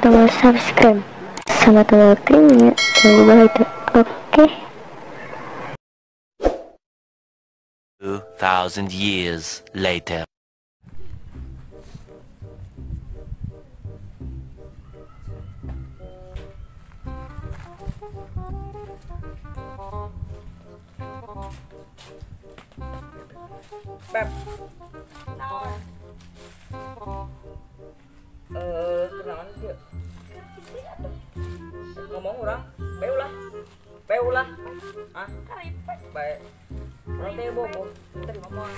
tombol subscribe sama tombol loncengnya di bawah itu. Oke. 2000 years later. Beb, kenalan dia. Ngomong orang, beulah, ah, baik. Orang teh bobo, tadi ngomong.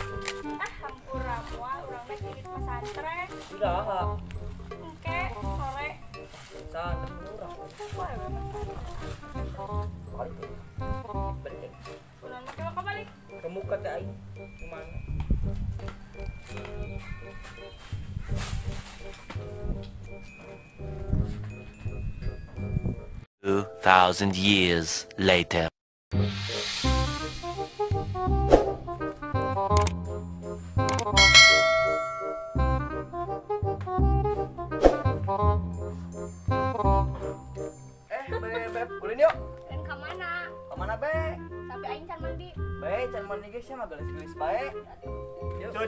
Hampura moal urang teh di pesantren. Udah, Engke sore pesantren urang. poe we pesantren. Kali itu, penting. Ulun mah coba balik. Kamu kata aing gimana? Two thousand years later. Beb, ulin yuk. Dan ka mana? Kemana, Be? Tapi aing can mandi. Bae, can mandi geus mah gelis-gelis bae. Yuk. Cut.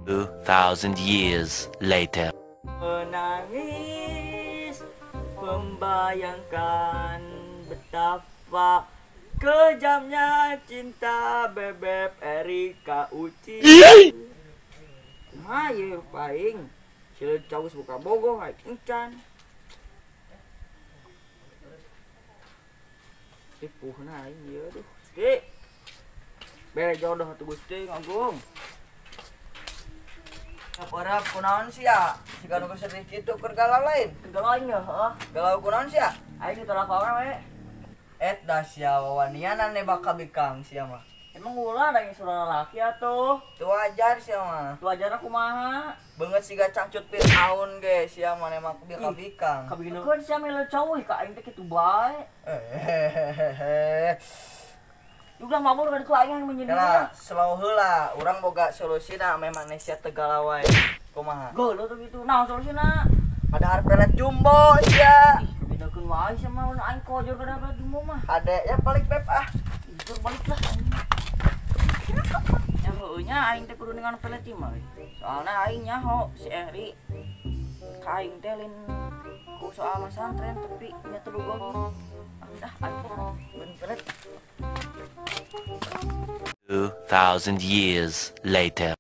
Two thousand years later. Menangis membayangkan betapa kejamnya cinta Bebeb Erika Uci. Hayu paing sila caus buka bogoh hai encan. Tipuhna aing ieu duh. Gusti. Bere jodoh atuh Gusti ngagung. Orang kunaon sih ya? Jika nu sedih kitu keur galau lain. Galau aing heuh. Galau kunaon sih ya? Aing ditolak orang we. Da sia wawanianan ne baka bikang sia mah. Emang ulah da surah laki atuh. Teu wajar sia mah. Teu wajar kumaha? Beungeut siga cangcut Firaun ge sia mah emang bika bikang. Kabikeun sia mah cowok ka aing teh kitu bae. Juga mabur kan ku aing menyendiri. Nah, slow heula, urang boga solusina memang sia teu galau wae. Kumaha? Geuleuh tuh gitu. Naon solusina? Ada pelet jumbo sia. Bedakeun wae sia mah aing kojor kada pelet jumbo mah. Ade ya balik Beb ah. Itu balik lah. Ya heuh nya aing teh kudu dengan pelet ieu mah. Soalna aing nyaho si Eri. Ka aing teh lin ku soal pesantren tapi nya teu bogoh. Dah atuh ben pelet. 2000 years later.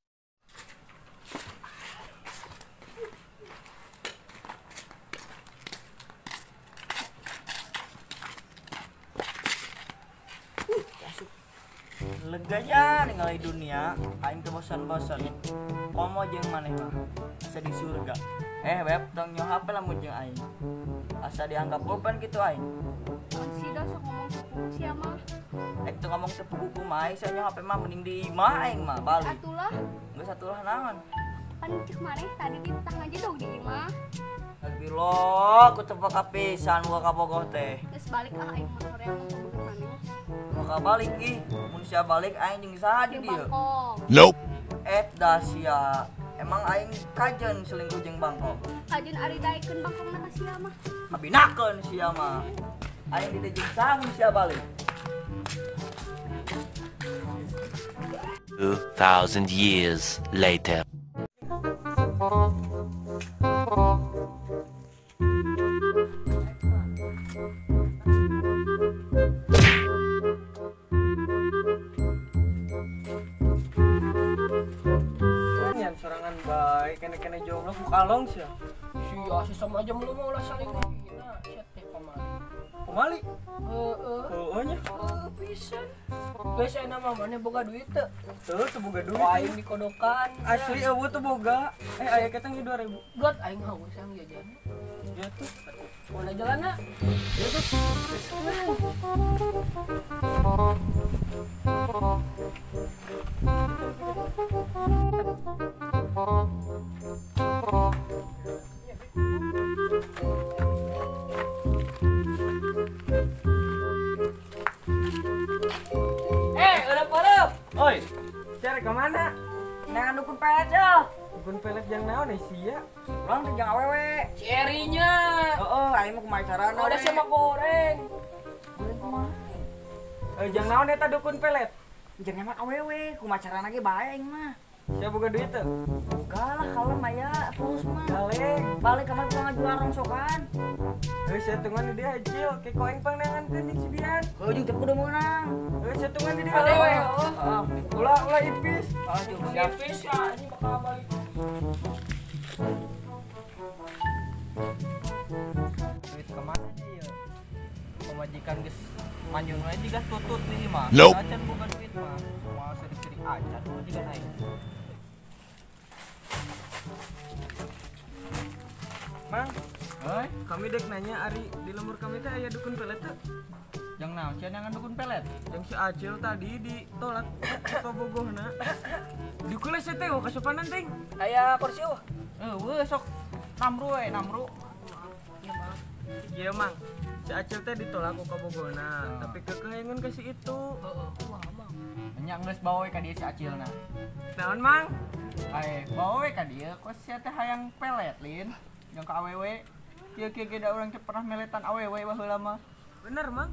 Leganya ningali dunia, aing teu bosan-bosan. Komo jeung maneh mah, asa di surga. Beb, tong nyoh HP lamun jeung aing. Asa dianggap beban gitu aing. Si dah sok ngomong kuku sia mah. Teu ngomong teu puguku mah aing sia nyoh HP mah mending di imah aing mah balik. Atulah, Geus atulah naon? pan cek maneh tadi di tengah jedog di imah. Astagfirullah, ku teu peka pisan muga ka bogoh teh. Geus balik aing mah horeang mah maneh. Muga balik ih, mun sia balik aing jeung saha di Di dieu? Bangkok. Nope. Da sia. Emang aing kajen selingkuh jeung Bangkok. Kajen ari daekeun Bangkokna ka sia mah. Kabinakeun sia mah. Aing di dieu jeung saha mun sia balik? 2000 years later. Yang sorangan baik kene-kene jomblo ku kalong sia. Si sama aja belum mau lah saling dihina sia teh pamali. Pamali? Heueuh nya. Pisan. Geus aya nama maneh boga duit teu? Teu boga duit. Aing dikodokan. Asli eueuh teu boga. Aya keteng di 2000. Buat aing haus yang jajan. Ya tuh. Mana jalanna? Ya tuh. Oi, cari kemana? pelet ya. Dukun pelet yang naon sia? Urang teh jeung awewe. Cerinya. Heeh, aing mah kumaha carana. Ada sama goreng. Yang naon eta dukun pelet? Jeung nyamak awewe, kumaha carana ge bae aing mah. Sia boga duit teu? Enggak lah, kalem aya terus mah. Balik. Balik kamar gua ngajual rongsokan. Saya tungguan di dia acil, kayak koeng pandangan kan di Sibian. Ujung teh kudu meunang. Saya tungguan di dia. Ada we. Ulah ipis. Ujung siap. Tipis ya, ini bakal balik. Duit kemana dia? Pemajikan geus manjung aja juga tutut nih mah. Nope. Acan bukan duit mah. Mau seri-seri acan tuh juga naik. Mang, Hei, kami dek nanya Ari di lemur kami teh aya dukun pelet teh. yang naon cia nangan dukun pelet. Yang si Acil tadi ditolak ke bogohna. Dukun saya teh kasopanan teh. Aya kursi weh sok namru we, namru. Iya mang, si Acil teh ditolak ku bogohna, tapi kekehengan kasih itu. Nya geus bawa we ka dieu si Acilna. Naon mang? Ai, bawa we ka dieu, kos sia teh hayang pelet lin. Yang ka awewe. Kieu-kieu da urang teh pernah meletan awewe baheula mah. Bener mang?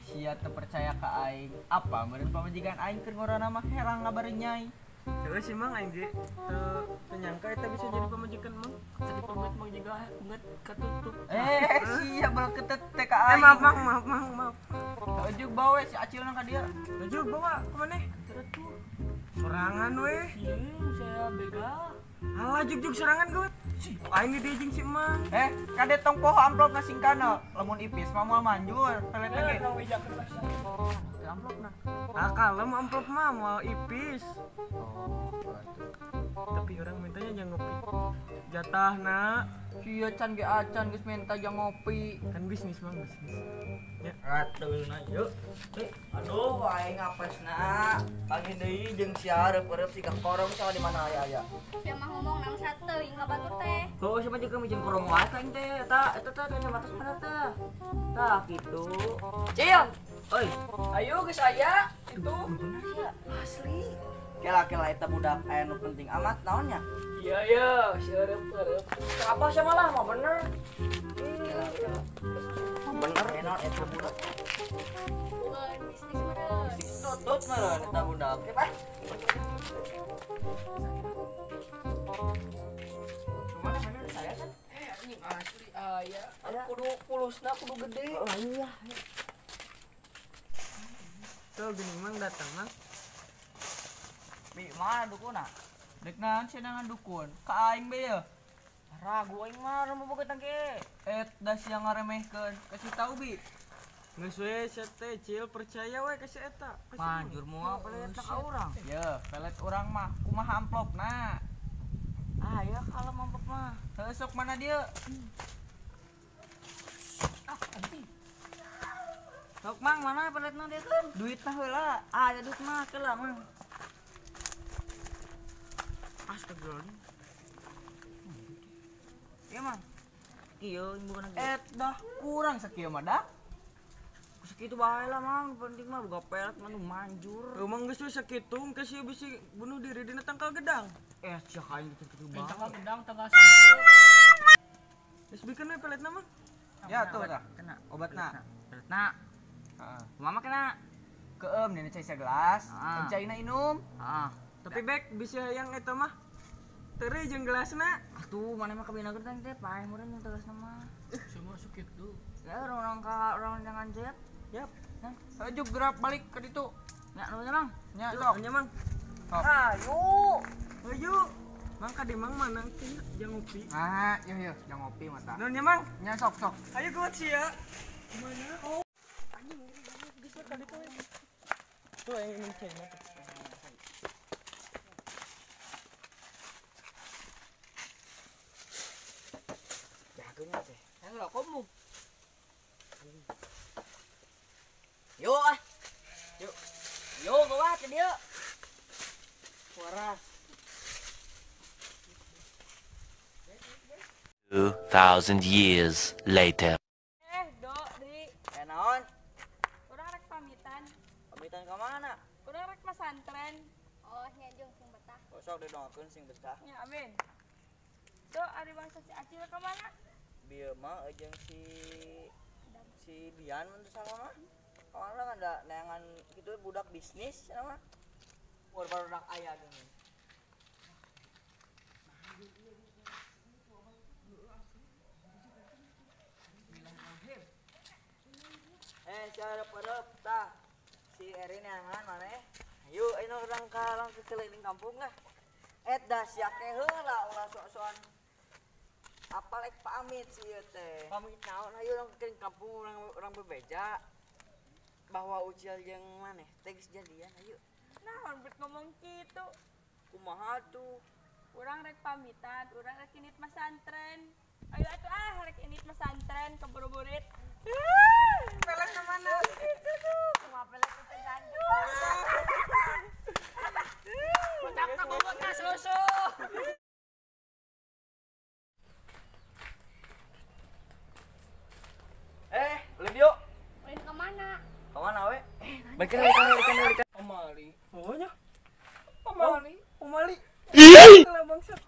Sia teu percaya ka aing. Apa meureun pamajikan aing keur ngorana mah herang ngabari nyai. Terus sih mang aing ge teu nyangka eta bisa jadi pamajikan mang. Jadi pamit mau juga nget ketutup. Sia baru ketet teh ka aing. Maaf. Ujug bawa we si Acilna ka dieu. Laju bawa kemana? Serangan weh. Saya begal. Alah juk serangan gue. Aing di dijing si emang. Kade tong poho amplop na singkana. Lamun ipis mah moal manjur. Pelet lagi. Amplop na. Ah kalem amplop mah mau ipis. Tapi orang mintanya jangan ngopi. Jatah nak. Sia can ge acan geus minta jang ngopi. Kan bisnis mang bisnis. Ya. Atuh na yuk. Aduh aing apesna. Pagi deui jeung sia reup-reup siga korong sama di mana aya. Siapa mah ngomong nang satu, ingat batur teh. Tuh siapa juga mijeng korong wae ka aing teh. Eta tanya batas mana teh. Tah kitu. Cil, Oi, ayo geus aya itu. bener sia. Asli. Kela eta budak aya nu penting amat naonnya? Iya, sieureum. Apa sih malah mah bener. Bener enak eta budak. Bukan bisnis meureun. Tutut meureun eta budak. Oke, Pak. Rumahna bener saya kan? Anjing asli aya. Kudu pulusna kudu gede. Iya. Tuh gini mang datang mang. Bi mana dukuna? Dek naon sia nangan dukun? Ka aing be ya. Ragu aing mah rem boga tangke. Da sia ngaremehkeun. Kasih tahu bi. Geus we sia teh Cil percaya we ka si eta. Manjur moal pelet ka urang. Ye, pelet urang mah kumaha amplopna? Ah, ya kalem amplop mah. Heuh sok mana dia? Sok mang mana peletna dia kan? Duitna heula. Ah, ya duit mah keula mang. Astagfirullah. Iya mang. Kieu bukan lagi. Dah kurang sakieu mah dah. Sakitu bae lah mang, penting mah boga pelet mah nu manjur. Emang geus we sakitu engke sia bisa bunuh diri dina tangkal gedang. Sia kain gitu Tanggal banget. gedang tanggal 1. Geus bikeun we peletna mah. Ya tuh dah, kena obatna. Peletna. Heeh. Mama kena. Keum dina cai sagelas, caina inum. Heeh. Tapi bek bisa yang eta mah. Teu jeung gelasna. Atuh mana mah kabinageun teh teh paeh meureun yang tegasna mah. Semua sakit tuh. Ya orang jangan jet. Yap. Nah, ayo gerak balik ke ditu. Nya nu mang. Nya Yuk, sok. nya mang. Sok. Ayo. Ayo. Mang ka di mang mana teh jang ngopi. Ah, yuk jangan ngopi mata. Naon nya mang? Nya sok. Ayo kuat sia. Mana? Oh. Tuh yang ini cai. Jagonya teh. Yang lo kamu. Yuk ah. Yuk gua ke dia. Suara. 2,000 years later. Dok, Ri. Naon? Urang rek pamitan. Pamitan ka mana? Urang rek pesantren. Oh, nya jeung sing betah. Sok didongakeun sing betah. tah. Ya, amin. Tuh, ari bangsa si Acil kemana? Bieu mah jeung si Bian mun teu salah mah. Kemana kan ada neangan gitu budak bisnis nama. Baru aya geuning. Cara perep tah si Erin neangan maneh. Yuk ayeuna urang ke keliling kampung lah. Dah sia ke heula ulah sok-sokan apa lek pamit sih ieu teh. Pamit naon hayu urang ke kampung urang bebeja bahwa Ucil jeung maneh teh geus jadian hayu. Naon bet ngomong kitu? Kumaha tuh? Urang rek pamitan, urang rek init masantren. Ayo atuh rek init masantren ke buruburit. Pelek na mana? Gitu tuh. Kumaha pelek teh janjuk. Budak bobot ka susu. Ulin yuk. Ulin ke mana? Kemana we? Balikan. Pamali. Oh nya. Pamali. Umali. Lah bangsat.